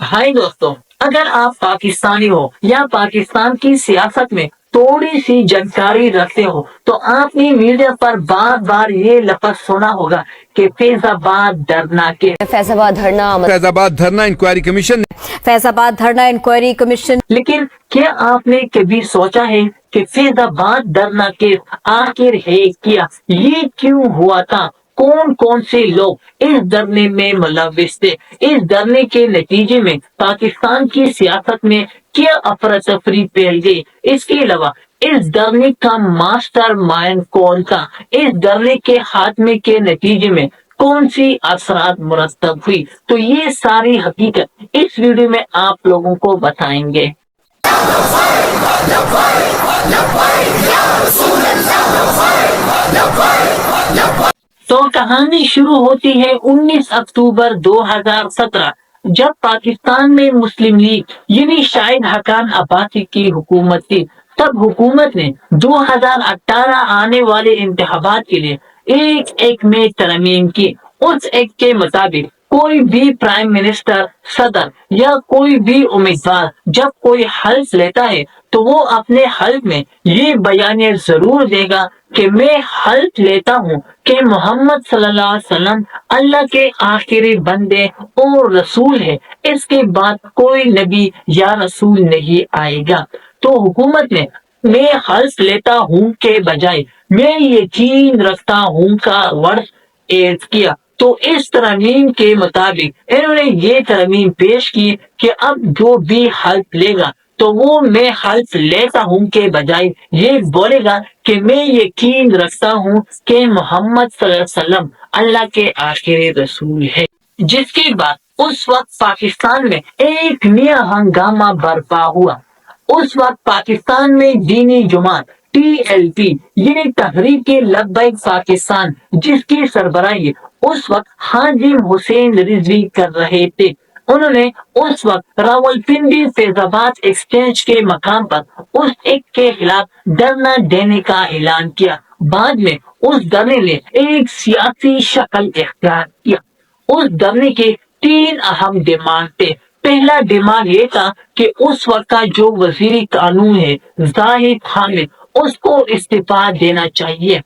High دوستو، اگر آپ پاکستانی ہو یا پاکستان کی سیاست میں تھوڑی سی جانکاری رکھتے ہو تو آپ نے میڈیا پر بار بار یہ لفظ سنا ہوگا کہ فیض آباد دھرنا کے فیض آباد دھرنا انکوائری کمیشن لیکن کیا آپ نے کبھی سوچا ہے کہ فیض آباد دھرنا کے آخر ہے کیا؟ یہ کیوں ہوا تھا؟ کون کون سے لوگ اس دھرنے میں ملوث تھے؟ اس دھرنے کے نتیجے میں پاکستان کی سیاست میں کیا افراتفری پھیل گئی؟ اس کے علاوہ اس دھرنے کا ماسٹر مائنڈ کون تھا؟ اس دھرنے کے خاتمے کے نتیجے میں کون سی اثرات مرتب ہوئی؟ تو یہ ساری حقیقت اس ویڈیو میں آپ لوگوں کو بتائیں گے۔ تو کہانی شروع ہوتی ہے 19 اکتوبر 2017 جب پاکستان میں مسلم لیگ یعنی شاہد حقان عباسی کی حکومت تھی۔ تب حکومت نے 2018 آنے والے انتخابات کے لیے ایک میں ترمیم کی۔ اس ایک کے مطابق کوئی بھی پرائم منسٹر، صدر یا کوئی بھی امیدوار جب کوئی حلف لیتا ہے تو وہ اپنے حلف میں یہ بیانیہ ضرور دے گا کہ میں حلف لیتا ہوں کہ محمد صلی اللہ علیہ وسلم اللہ کے آخری بندے اور رسول ہے، اس کے بعد کوئی نبی یا رسول نہیں آئے گا۔ تو حکومت نے میں حلف لیتا ہوں کے بجائے میں یقین رکھتا ہوں کا ورڈ ایڈ کیا۔ تو اس ترمیم کے مطابق انہوں نے یہ ترمیم پیش کی کہ اب جو بھی حلف لے گا تو وہ میں حلف لیتا ہوں کے بجائے یہ بولے گا کہ میں یقین رکھتا ہوں کہ محمد صلی اللہ علیہ وسلم اللہ کے آخری رسول ہے۔ جس کے بعد اس وقت پاکستان میں ایک نیا ہنگامہ برپا ہوا۔ اس وقت پاکستان میں دینی جماعت TLP یعنی تحریک لبیک پاکستان، جس کی سربراہی اس وقت حاجی حسین رضوی کر رہے تھے، انہوں نے اس وقت راولپنڈی فیض آباد ایکسچینج کے مقام پر اس ایک کے خلاف دھرنا دینے کا اعلان کیا۔ بعد میں اس دھرنے نے ایک سیاسی شکل اختیار کیا۔ اس دھرنے کے 3 اہم ڈیمانڈ تھے۔ پہلا ڈیمانڈ یہ تھا کہ اس وقت کا جو وزیر قانون ہے زاہد حامد، اس کو استعفا دینا چاہیے۔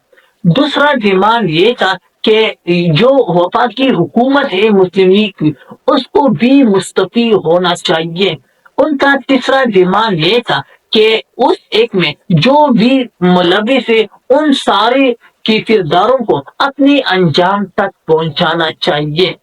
دوسرا ڈیمانڈ یہ تھا کہ جو وفاقی حکومت ہے مسلم لیگ کی، اس کو بھی مستعفی ہونا چاہیے۔ ان کا تیسرا ڈیمانڈ یہ تھا کہ اس ایک میں جو بھی ملوث ہے ان سارے کی کرداروں کو اپنے انجام تک پہنچانا چاہیے۔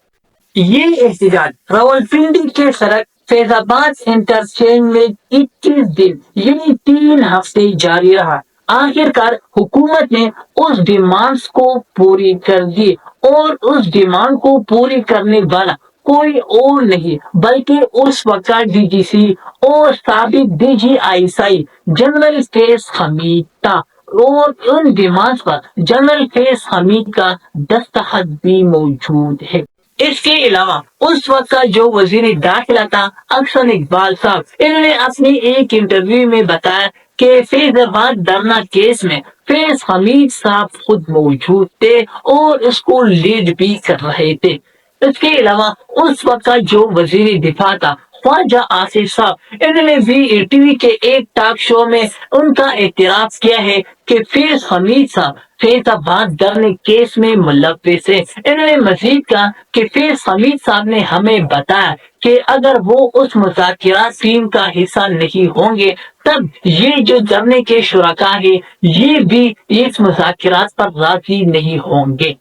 یہ احتجاج راولپنڈی کے سڑک فیض آباد انٹرچینج میں 21 دن یعنی 3 ہفتے جاری رہا۔ آخر کار حکومت نے اس ڈیمانڈز کو پوری کر دی، اور اس ڈیمانڈ کو پوری کرنے والا کوئی اور نہیں بلکہ اس وقت کا DGC اور سابق DGI جنرل فیض حمید تھا، اور ان ڈیمانڈز پر جنرل فیض حمید کا دستخط بھی موجود ہے۔ اس کے علاوہ اس وقت کا جو وزیر داخلہ تھا احسن اقبال صاحب، انہوں نے اپنی ایک انٹرویو میں بتایا کہ فیض آباد دھرنا کیس میں فیض حمید صاحب خود موجود تھے اور اس کو لیڈ بھی کر رہے تھے۔ اس کے علاوہ اس وقت کا جو وزیر دفاع تھا خواجہ آصف صاحب، انہوں نے بھی ATV کے ایک ٹاک شو میں ان کا اعتراف کیا ہے کہ فیض حمید صاحب فیض آباد دھرنے کیس میں ملوث ہے۔ انہوں نے مزید کہا کہ فیض حمید صاحب نے ہمیں بتایا کہ اگر وہ اس مذاکرات ٹیم کا حصہ نہیں ہوں گے تب یہ جو دھرنے کے شرکاء ہیں یہ بھی اس مذاکرات پر راضی نہیں ہوں گے۔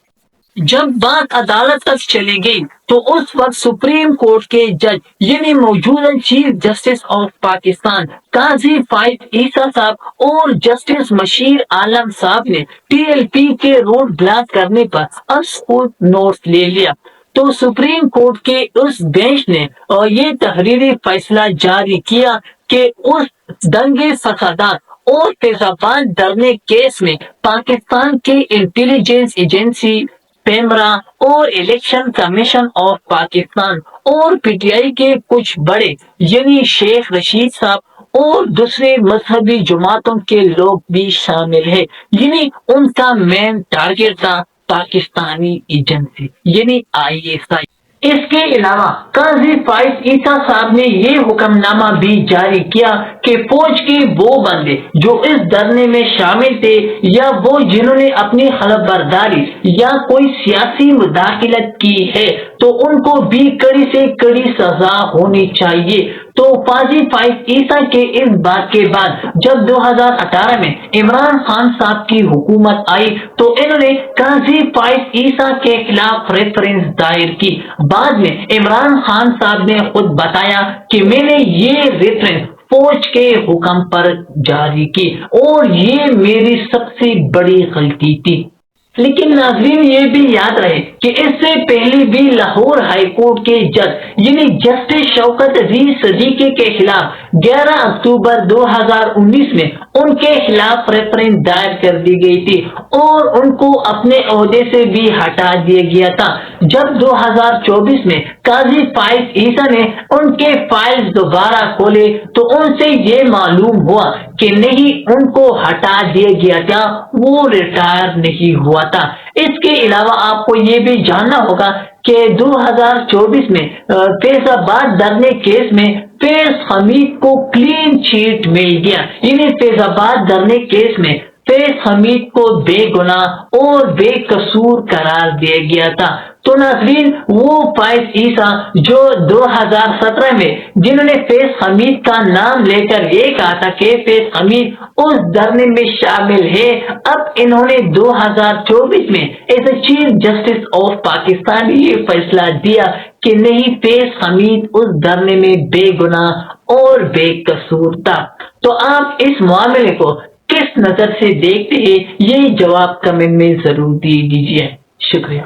جب بات عدالت تک چلی گئی تو اس وقت سپریم کورٹ کے جج یعنی موجودہ چیف جسٹس آف پاکستان قاضی فائز عیسیٰ صاحب اور جسٹس مشیر عالم صاحب نے TLP کے روڈ بلاک کرنے پر از خود نوٹ لے لیا۔ تو سپریم کورٹ کے اس بینچ نے یہ تحریری فیصلہ جاری کیا کہ اس دنگے فسادات اور فیض آباد دھرنے کیس میں پاکستان کے انٹیلیجنس ایجنسی پیمرا اور الیکشن کمیشن آف پاکستان اور PTI کے کچھ بڑے یعنی شیخ رشید صاحب اور دوسرے مذہبی جماعتوں کے لوگ بھی شامل ہیں، یعنی ان کا مین ٹارگیٹ تھا پاکستانی ایجنسی یعنی ISI۔ اس کے علاوہ قاضی فائز عیسیٰ صاحب نے یہ حکم نامہ بھی جاری کیا کہ فوج کے وہ بندے جو اس دھرنے میں شامل تھے یا وہ جنہوں نے اپنی حلف برداری یا کوئی سیاسی مداخلت کی ہے تو ان کو بھی کڑی سے کڑی سزا ہونی چاہیے۔ تو قاضی فائز عیسیٰ کے اس بات کے بعد جب 2018 میں عمران خان صاحب کی حکومت آئی تو انہوں نے قاضی فائز عیسیٰ کے خلاف ریفرنس دائر کی۔ بعد میں عمران خان صاحب نے خود بتایا کہ میں نے یہ ریفرنس فوج کے حکم پر جاری کی اور یہ میری سب سے بڑی غلطی تھی۔ لیکن ناظرین یہ بھی یاد رہے کہ اس سے پہلے بھی لاہور ہائی کورٹ کے جج یعنی جسٹس شوکت عزیز صدیقی کے خلاف 11 اکتوبر 2019 میں ان کے خلاف ریفرنس دائر کر دی گئی تھی اور ان کو اپنے عہدے سے بھی ہٹا دیا گیا تھا۔ جب 2024 میں قاضی فائز عیسیٰ نے ان کے فائلز دوبارہ کھولے تو ان سے یہ معلوم ہوا کہ نہیں ان کو ہٹا دیا گیا تھا، وہ ریٹائر نہیں ہوا تھا۔ اس کے علاوہ آپ کو یہ بھی جاننا ہوگا کہ 2024 میں فیض آباد دھرنے کیس میں فیض حمید کو کلین چیٹ مل گیا، یعنی فیض آباد دھرنے کیس میں فیض حمید کو بے گناہ اور بے قصور قرار دیا گیا تھا۔ تو ناظرین وہ فائز عیسیٰ جو 2017 میں جنہوں نے فیض حمید کا نام لے کر یہ کہا تھا کہ فیض حمید اس دھرنے میں شامل ہے، اب انہوں نے 2024 میں as a chief justice of Pakistan یہ فیصلہ دیا کہ نہیں، فیض حمید اس دھرنے میں بے گناہ اور بے قصور تھا۔ تو آپ اس معاملے کو کس نظر سے دیکھتے ہیں، یہ جواب کمنٹ میں ضرور دیجیے۔ شکریہ۔